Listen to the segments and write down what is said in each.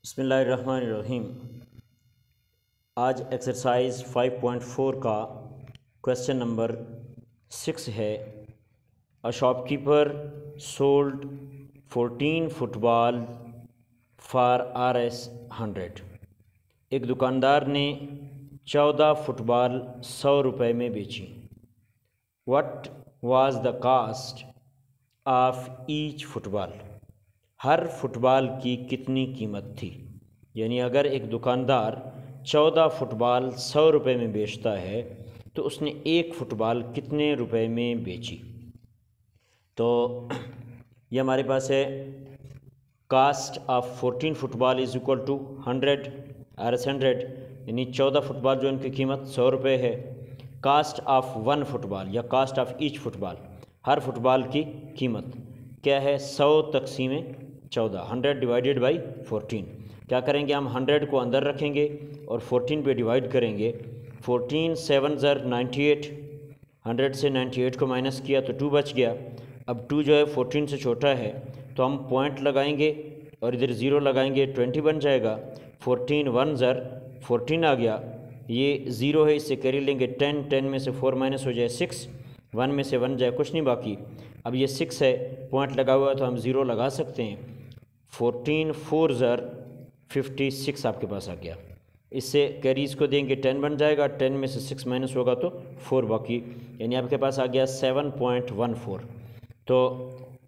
बिस्मिल्लाहिर्रहमानिर्रहीम। आज एक्सरसाइज 5.4 का क्वेश्चन नंबर 6 है। A shopkeeper sold 14 football for Rs 100। एक दुकानदार ने 14 फुटबॉल 100 रुपये में बेची। What was the cost of each football. हर फुटबॉल की कितनी कीमत थी। यानी अगर एक दुकानदार 14 फुटबॉल 100 रुपये में बेचता है तो उसने एक फ़ुटबॉल कितने रुपए में बेची। तो ये हमारे पास है cost of 14 football is equal to 100 Rs 100, यानी 14 फुटबॉल जो इनकी कीमत 100 रुपये है। कास्ट ऑफ 1 फुटबॉल या कास्ट ऑफ ईच फुटबॉल, हर फुटबॉल की कीमत क्या है 100 तक़सीम 14, 100 डिवाइडेड बाई 14। क्या करेंगे हम 100 को अंदर रखेंगे और 14 पे डिवाइड करेंगे। 14 7 ज़र 98, 100 से 98 को माइनस किया तो 2 बच गया। अब 2 जो है 14 से छोटा है तो हम पॉइंट लगाएंगे और इधर 0 लगाएंगे, 20 बन जाएगा। 14 1 ज़र 14 आ गया, ये 0 है इससे कैरी लेंगे 10, 10 में से 4 माइनस हो जाए 6, 1 में से 1 जाए कुछ नहीं बाकी। अब ये 6 है, पॉइंट लगा हुआ है तो हम 0 लगा सकते हैं। 14 4 ज़र 56 आपके पास आ गया। इससे कैरीज को देंगे 10 बन जाएगा, 10 में से 6 माइनस होगा तो 4 बाकी, यानी आपके पास आ गया 7.14। तो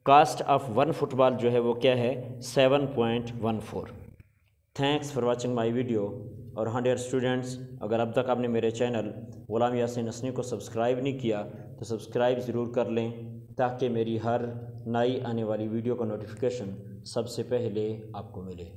कास्ट ऑफ 1 फुटबॉल जो है वो क्या है 7.14। Thanks for watching my video. और हाँ डियर स्टूडेंट्स, अगर अब तक आपने मेरे चैनल ग़ुलाम यासीन हसनी को सब्सक्राइब नहीं किया तो सब्सक्राइब ज़रूर कर लें ताकि मेरी हर नई आने वाली वीडियो का नोटिफिकेशन सबसे पहले आपको मिले।